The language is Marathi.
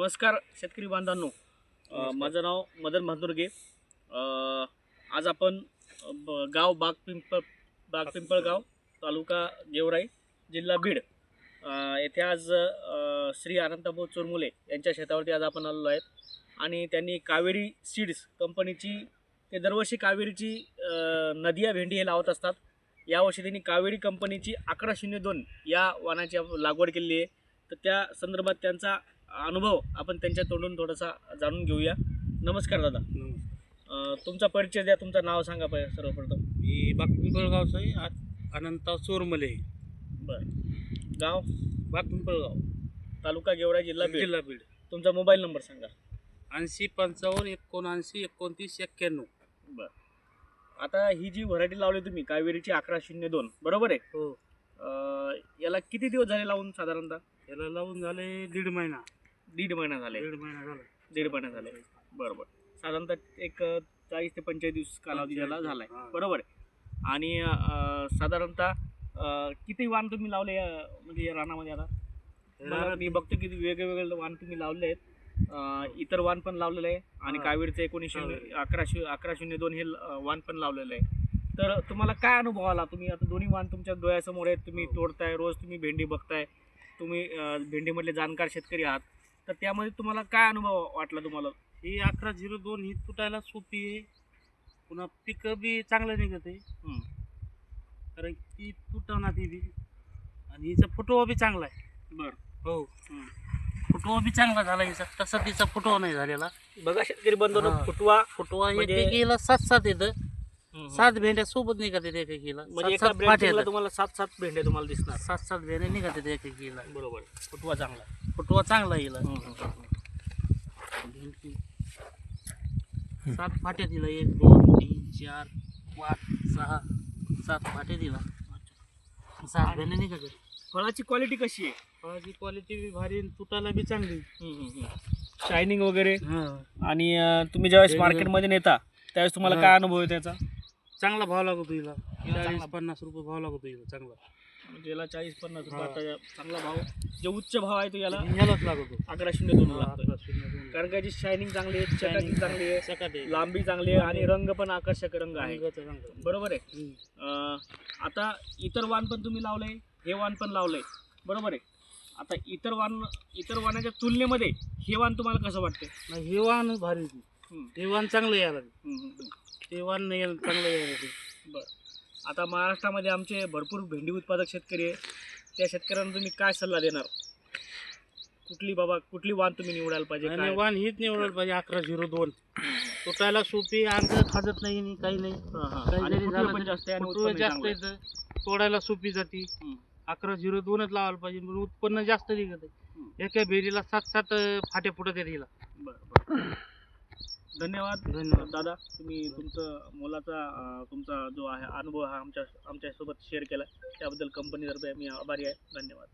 नमस्कार शेतकरी बांधवांनो, माझं नाव मदन भांदुर्गे। आज आपण गाव बागपिंपळगाव तालुका गेवराई जिल्हा बीड येथे आज श्री अनंतभाऊ चोरमुले यांच्या शेतावरती आज आपण आलेलो आहेत आणि त्यांनी कावेरी सीड्स कंपनीची ते दरवर्षी कावेरीची नदिया भेंडी हे लावत असतात। यावर्षी त्यांनी कावेरी कंपनीची 1102 या वाणाची लागवड केली आहे। तर त्या संदर्भात त्यांचा अनुभव आपण त्यांच्या तोंडून थोडासा जाणून घेऊया। नमस्कार दादा। नमस्कार। तुमचा परिचय द्या, तुमचं नाव सांगा सर्वप्रथम। मी बागपिंपळगावचा आहे, अनंतभाऊ चोरमुले। बरं, गाव बागपिंपळगाव, तालुका गेवराई जिल्हा बीड। तुमचा मोबाईल नंबर सांगा। 80 55 79 29 91। बरं, आता ही जी व्हरायटी लावली तुम्ही कावेरीची 1102 बरोबर आहे? हो। याला किती दिवस झाले लावून? साधारणतः याला लावून झाले दीड महिना झाले। दीड महिना झाला। बरोबर, साधारणतः एक 40 ते 45 दिवस कालावधी याला झालाय, बरोबर आहे? आणि साधारणतः किती वाण तुम्ही लावले म्हणजे या रानामध्ये? आता मी बघतो की वेगवेगळे वाण तुम्ही लावले आहेत, इतर वाण पण लावलेलं आहे आणि कावेरीचं 1102 हे वाण पण लावलेलं आहे। तर तुम्हाला काय अनुभव आला? तुम्ही आता दोन्ही वाण तुमच्या डोळ्यासमोर आहेत, तुम्ही तोडताय, रोज तुम्ही भेंडी बघताय, तुम्ही भेंडीमधले जाणकार शेतकरी आहात, तर त्यामध्ये तुम्हाला काय अनुभव वाटला तुम्हाला? ही 1102 ही तुटायला सोपी आहे, पुन्हा पिकं बी चांगलं निघत आहे, कारण ती तुटवणार ती बी, आणि हिचा फुटवा बी चांगला आहे। बरं, हो, फुटवा बी चांगला झाला हिचा, तसा तिचा फुटवा नाही झालेला। बघा शेतकरी बंधूंनो, फुटवा म्हणजे गेला 7 येतं, 7 भेंड्या सोबत निघत आहेत एकेकीला, म्हणजे एका ब्रँचिंगला तुम्हाला 7 भेंड्या तुम्हाला दिसणार, 7 भेंड्या निघत आहेत एकेकीला। बरोबर, फुटवा चांगला येईल। 7 फाट्या दिला, 1 2 3 4 5 6 7 फाट्या दिला, 7 भेंड्या निघत आहेत। फळाची क्वालिटी कशी आहे? फळाची क्वालिटी बी भारी, तुटायला बी चांगली, शायनिंग वगैरे। आणि तुम्ही ज्यावेळेस मार्केटमध्ये नेता त्यावेळेस तुम्हाला काय अनुभव आहे त्याचा? चांगला भाव लागतो हिला, 40-50 रुपये भाव लागतो हिला चांगला, म्हणजे याला 40-50 रुपये आता चांगला भाव, जो उच्च भाव आहे तो यालाच लागतो, 1102 लागतो, कारण का याची शायनिंग चांगली आहे, चकाकी चांगली आहे, लांबी चांगली आहे आणि रंग पण आकर्षक रंग आहे, बरोबर आहे? आता इतर वाण पण तुम्ही लावलंय, हे वाण पण लावलंय, बरोबर आहे? आता इतर वाणाच्या तुलनेमध्ये हे वाण तुम्हाला कसं वाटतं? हे वाण भारी, हे वाण चांगलं यायला, ते वाण नाही चांगलं यायला। बरं, आता महाराष्ट्रामध्ये आमचे भरपूर भेंडी उत्पादक शेतकरी आहे, त्या शेतकऱ्यांना तुम्ही काय सल्ला देणार? कुठली वाण तुम्ही निवडायला पाहिजे? वाण हीच निवडायला पाहिजे, 1102। तुटायला सोपी, अंग खाजत नाही, काही नाही, जास्त येतं, तोडायला सोपी जाती, 1102च लावायला पाहिजे, पण उत्पन्न जास्त निघत आहे। एका भेंडीला 7 फाट्या फुटत आहेत हिला। बरं, धन्यवाद दादा, तुम्ही तुमचा जो आहे अनुभव हा आमच्यासोबत शेअर केला, त्याबद्दल कंपनीतर्फे मी आभारी आहे। धन्यवाद।